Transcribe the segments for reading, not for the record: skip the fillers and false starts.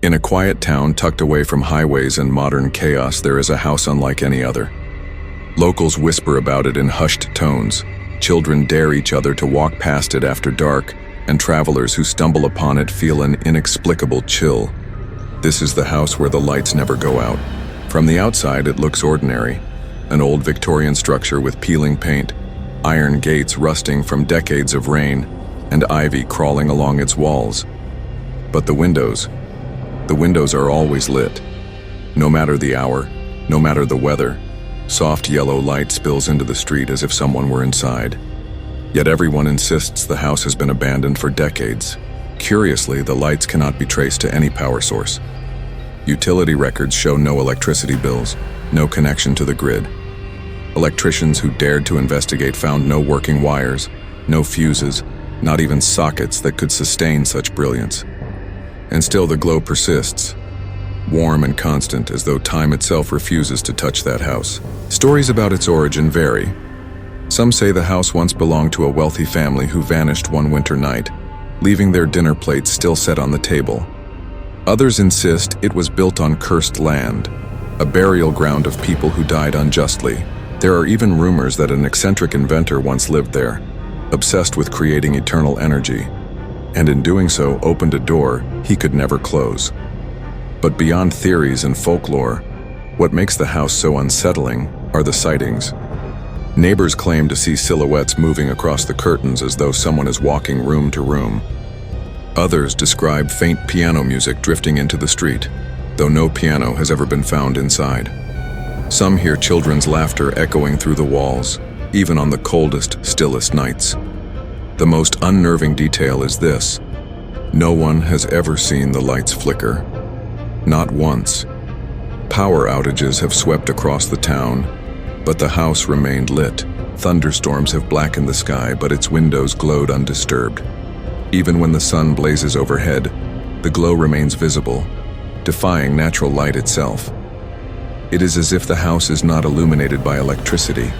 In a quiet town tucked away from highways and modern chaos, there is a house unlike any other. Locals whisper about it in hushed tones. Children dare each other to walk past it after dark, and travelers who stumble upon it feel an inexplicable chill. This is the house where the lights never go out. From the outside, it looks ordinary. An old Victorian structure with peeling paint, iron gates rusting from decades of rain, and ivy crawling along its walls. But the windows are always lit. No matter the hour, no matter the weather, soft yellow light spills into the street as if someone were inside. Yet everyone insists the house has been abandoned for decades. Curiously, the lights cannot be traced to any power source. Utility records show no electricity bills, no connection to the grid. Electricians who dared to investigate found no working wires, no fuses, not even sockets that could sustain such brilliance. And still the glow persists, warm and constant, as though time itself refuses to touch that house. Stories about its origin vary. Some say the house once belonged to a wealthy family who vanished one winter night, leaving their dinner plates still set on the table. Others insist it was built on cursed land, a burial ground of people who died unjustly. There are even rumors that an eccentric inventor once lived there, obsessed with creating eternal energy, and in doing so opened a door he could never close. But beyond theories and folklore, what makes the house so unsettling are the sightings. Neighbors claim to see silhouettes moving across the curtains as though someone is walking room to room. Others describe faint piano music drifting into the street, though no piano has ever been found inside. Some hear children's laughter echoing through the walls, even on the coldest, stillest nights. The most unnerving detail is this: no one has ever seen the lights flicker. Not once. Power outages have swept across the town, but the house remained lit. Thunderstorms have blackened the sky, but its windows glowed undisturbed. Even when the sun blazes overhead, the glow remains visible, defying natural light itself. It is as if the house is not illuminated by electricity,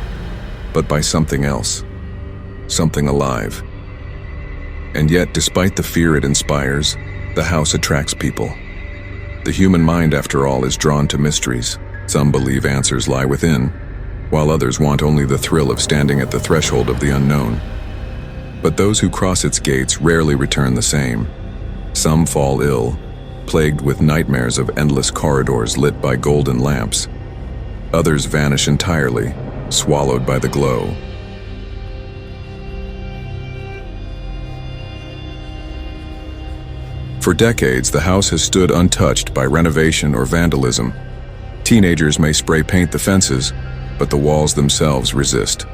but by something else, something alive. And yet, despite the fear it inspires, the house attracts people. The human mind, after all, is drawn to mysteries. Some believe answers lie within, while others want only the thrill of standing at the threshold of the unknown. But those who cross its gates rarely return the same. Some fall ill, plagued with nightmares of endless corridors lit by golden lamps. Others vanish entirely, swallowed by the glow. For decades, the house has stood untouched by renovation or vandalism. Teenagers may spray paint the fences, but the walls themselves resist.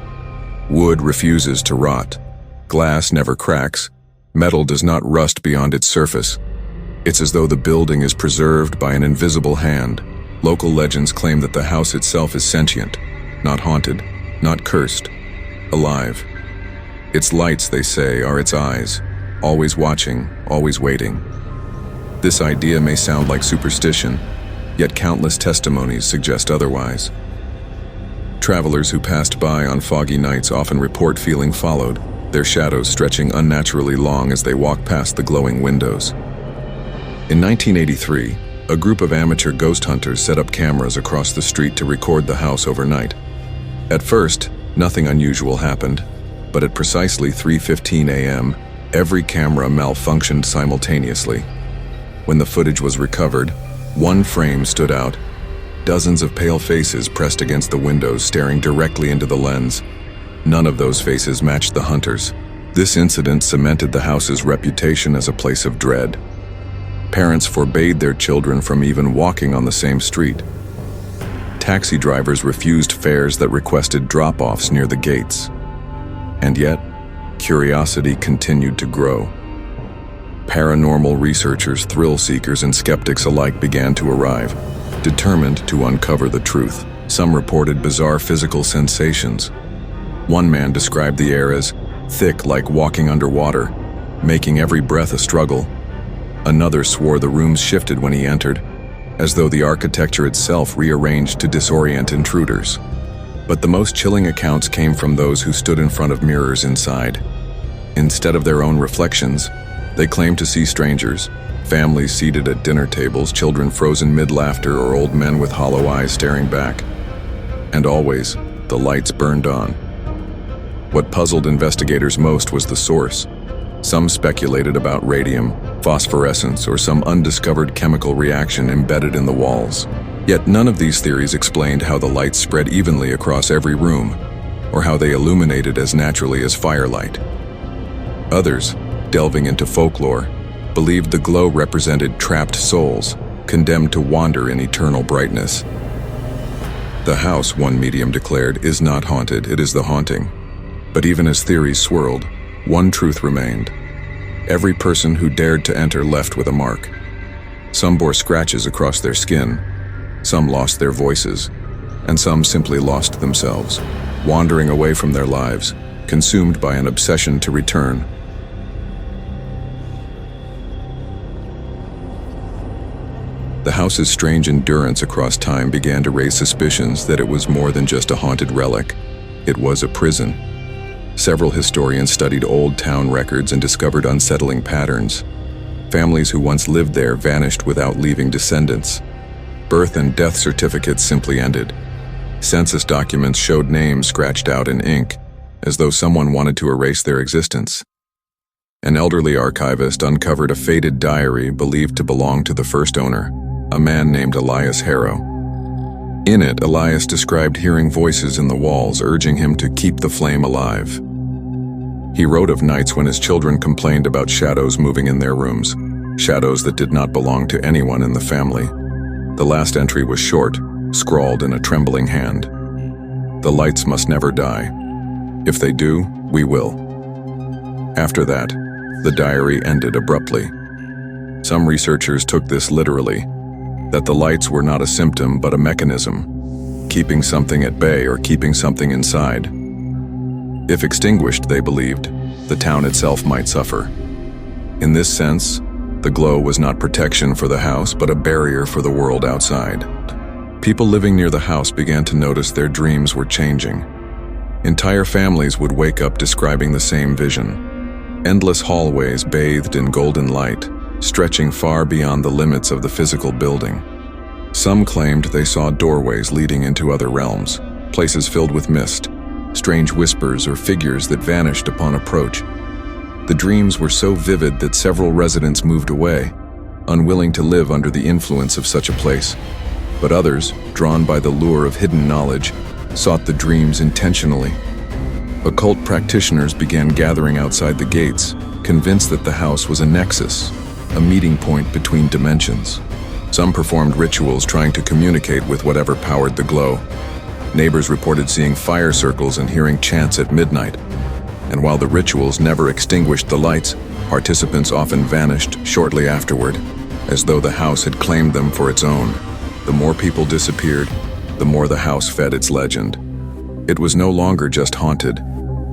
Wood refuses to rot. Glass never cracks. Metal does not rust beyond its surface. It's as though the building is preserved by an invisible hand. Local legends claim that the house itself is sentient, not haunted, not cursed, alive. Its lights, they say, are its eyes, always watching, always waiting. This idea may sound like superstition, yet countless testimonies suggest otherwise. Travelers who passed by on foggy nights often report feeling followed, their shadows stretching unnaturally long as they walk past the glowing windows. In 1983, a group of amateur ghost hunters set up cameras across the street to record the house overnight. At first, nothing unusual happened, but at precisely 3:15 a.m., every camera malfunctioned simultaneously. When the footage was recovered, one frame stood out. Dozens of pale faces pressed against the windows, staring directly into the lens. None of those faces matched the hunters. This incident cemented the house's reputation as a place of dread. Parents forbade their children from even walking on the same street. Taxi drivers refused fares that requested drop-offs near the gates. And yet, curiosity continued to grow. Paranormal researchers, thrill seekers, and skeptics alike began to arrive, determined to uncover the truth. Some reported bizarre physical sensations. One man described the air as thick like walking underwater, making every breath a struggle. Another swore the rooms shifted when he entered, as though the architecture itself rearranged to disorient intruders. But the most chilling accounts came from those who stood in front of mirrors inside. Instead of their own reflections, they claimed to see strangers, Families seated at dinner tables, children frozen mid-laughter, or old men with hollow eyes staring back. And always, the lights burned on. What puzzled investigators most was the source. Some speculated about radium, phosphorescence, or some undiscovered chemical reaction embedded in the walls. Yet none of these theories explained how the lights spread evenly across every room, or how they illuminated as naturally as firelight. Others, delving into folklore, believed the glow represented trapped souls, condemned to wander in eternal brightness. The house, one medium declared, is not haunted, it is the haunting. But even as theories swirled, one truth remained. Every person who dared to enter left with a mark. Some bore scratches across their skin, some lost their voices, and some simply lost themselves, wandering away from their lives, consumed by an obsession to return. The house's strange endurance across time began to raise suspicions that it was more than just a haunted relic. It was a prison. Several historians studied old town records and discovered unsettling patterns. Families who once lived there vanished without leaving descendants. Birth and death certificates simply ended. Census documents showed names scratched out in ink, as though someone wanted to erase their existence. An elderly archivist uncovered a faded diary believed to belong to the first owner, a man named Elias Harrow. In it, Elias described hearing voices in the walls urging him to keep the flame alive. He wrote of nights when his children complained about shadows moving in their rooms, shadows that did not belong to anyone in the family. The last entry was short, scrawled in a trembling hand. The lights must never die. If they do, we will. After that, the diary ended abruptly. Some researchers took this literally, that the lights were not a symptom but a mechanism, keeping something at bay or keeping something inside. If extinguished, they believed, the town itself might suffer. In this sense, the glow was not protection for the house but a barrier for the world outside. People living near the house began to notice their dreams were changing. Entire families would wake up describing the same vision. Endless hallways bathed in golden light, stretching far beyond the limits of the physical building. Some claimed they saw doorways leading into other realms, places filled with mist, strange whispers or figures that vanished upon approach. The dreams were so vivid that several residents moved away, unwilling to live under the influence of such a place. But others, drawn by the lure of hidden knowledge, sought the dreams intentionally. Occult practitioners began gathering outside the gates, convinced that the house was a nexus, a meeting point between dimensions. Some performed rituals trying to communicate with whatever powered the glow. Neighbors reported seeing fire circles and hearing chants at midnight. And while the rituals never extinguished the lights, participants often vanished shortly afterward, as though the house had claimed them for its own. The more people disappeared, the more the house fed its legend. It was no longer just haunted,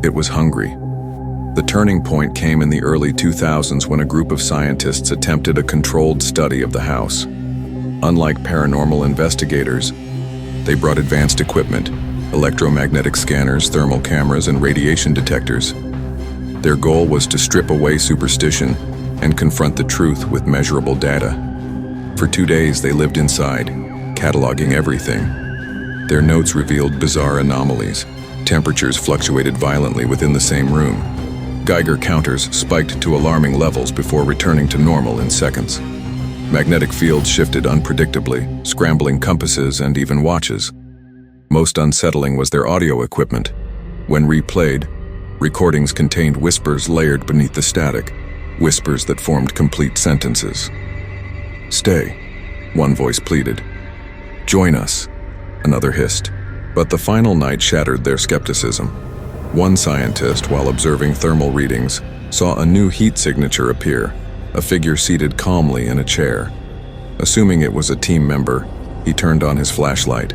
it was hungry. The turning point came in the early 2000s when a group of scientists attempted a controlled study of the house. Unlike paranormal investigators, they brought advanced equipment, electromagnetic scanners, thermal cameras, and radiation detectors. Their goal was to strip away superstition and confront the truth with measurable data. For 2 days, they lived inside, cataloging everything. Their notes revealed bizarre anomalies. Temperatures fluctuated violently within the same room. Geiger counters spiked to alarming levels before returning to normal in seconds. Magnetic fields shifted unpredictably, scrambling compasses and even watches. Most unsettling was their audio equipment. When replayed, recordings contained whispers layered beneath the static, whispers that formed complete sentences. "Stay," one voice pleaded. "Join us," another hissed. But the final night shattered their skepticism. One scientist, while observing thermal readings, saw a new heat signature appear, a figure seated calmly in a chair. Assuming it was a team member, he turned on his flashlight.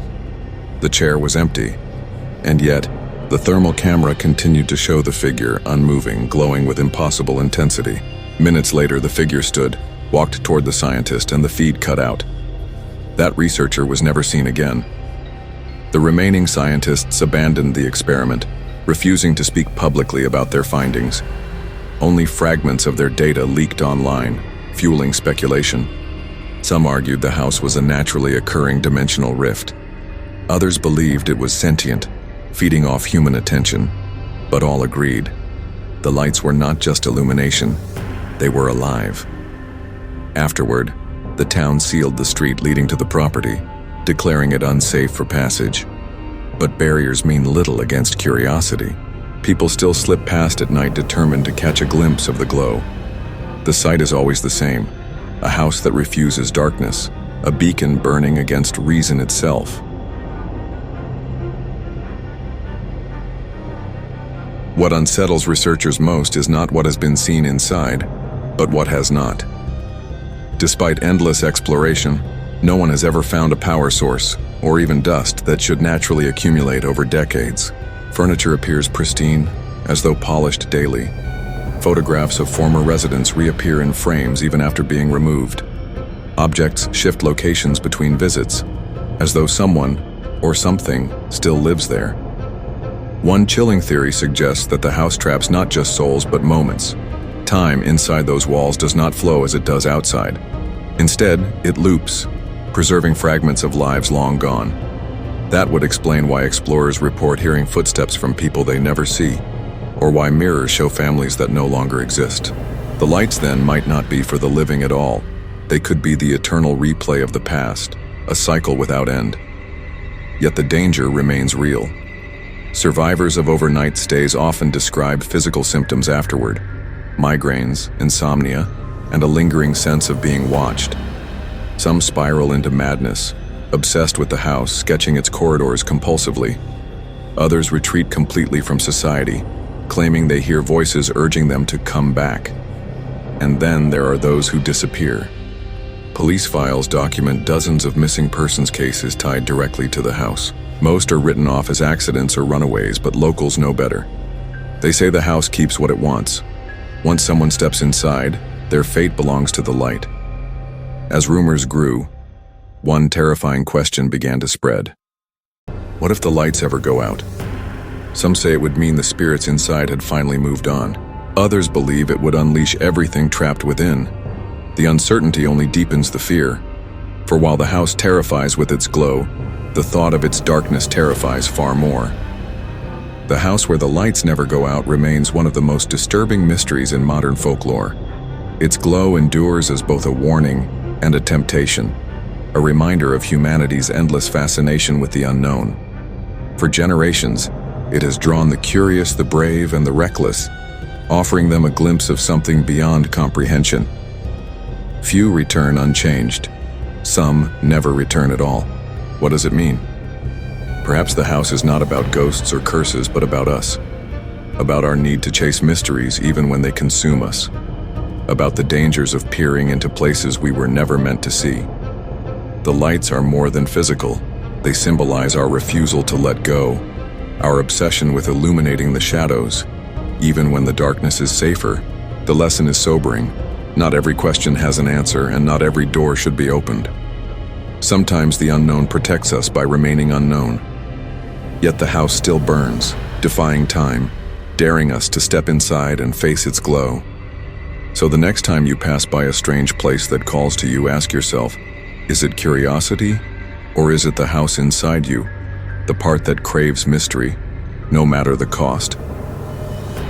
The chair was empty, and yet, the thermal camera continued to show the figure, unmoving, glowing with impossible intensity. Minutes later, the figure stood, walked toward the scientist, and the feed cut out. That researcher was never seen again. The remaining scientists abandoned the experiment, refusing to speak publicly about their findings. Only fragments of their data leaked online, fueling speculation. Some argued the house was a naturally occurring dimensional rift. Others believed it was sentient, feeding off human attention. But all agreed. The lights were not just illumination, they were alive. Afterward, the town sealed the street leading to the property, declaring it unsafe for passage. But barriers mean little against curiosity. People still slip past at night determined to catch a glimpse of the glow. The sight is always the same, a house that refuses darkness, a beacon burning against reason itself. What unsettles researchers most is not what has been seen inside, but what has not. Despite endless exploration, no one has ever found a power source, or even dust, that should naturally accumulate over decades. Furniture appears pristine, as though polished daily. Photographs of former residents reappear in frames even after being removed. Objects shift locations between visits, as though someone, or something, still lives there. One chilling theory suggests that the house traps not just souls but moments. Time inside those walls does not flow as it does outside. Instead, it loops, preserving fragments of lives long gone. That would explain why explorers report hearing footsteps from people they never see, or why mirrors show families that no longer exist. The lights then might not be for the living at all. They could be the eternal replay of the past, a cycle without end. Yet the danger remains real. Survivors of overnight stays often describe physical symptoms afterward: migraines, insomnia, and a lingering sense of being watched. Some spiral into madness, obsessed with the house, sketching its corridors compulsively. Others retreat completely from society, claiming they hear voices urging them to come back. And then there are those who disappear. Police files document dozens of missing persons cases tied directly to the house. Most are written off as accidents or runaways, but locals know better. They say the house keeps what it wants. Once someone steps inside, their fate belongs to the light. As rumors grew, one terrifying question began to spread. What if the lights ever go out? Some say it would mean the spirits inside had finally moved on. Others believe it would unleash everything trapped within. The uncertainty only deepens the fear. For while the house terrifies with its glow, the thought of its darkness terrifies far more. The house where the lights never go out remains one of the most disturbing mysteries in modern folklore. Its glow endures as both a warning and a temptation, a reminder of humanity's endless fascination with the unknown. For generations, it has drawn the curious, the brave, and the reckless, offering them a glimpse of something beyond comprehension. Few return unchanged. Some never return at all. What does it mean? Perhaps the house is not about ghosts or curses, but about us. About our need to chase mysteries even when they consume us. About the dangers of peering into places we were never meant to see. The lights are more than physical. They symbolize our refusal to let go, our obsession with illuminating the shadows. Even when the darkness is safer, the lesson is sobering. Not every question has an answer, and not every door should be opened. Sometimes the unknown protects us by remaining unknown. Yet the house still burns, defying time, daring us to step inside and face its glow. So the next time you pass by a strange place that calls to you, ask yourself, is it curiosity, or is it the house inside you, the part that craves mystery, no matter the cost?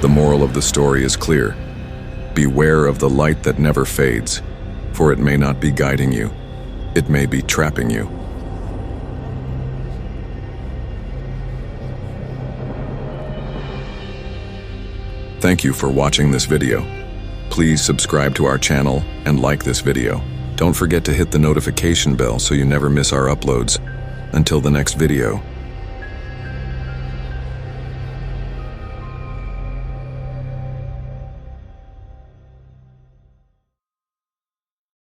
The moral of the story is clear. Beware of the light that never fades, for it may not be guiding you. It may be trapping you. Thank you for watching this video. Please subscribe to our channel and like this video. Don't forget to hit the notification bell so you never miss our uploads. Until the next video.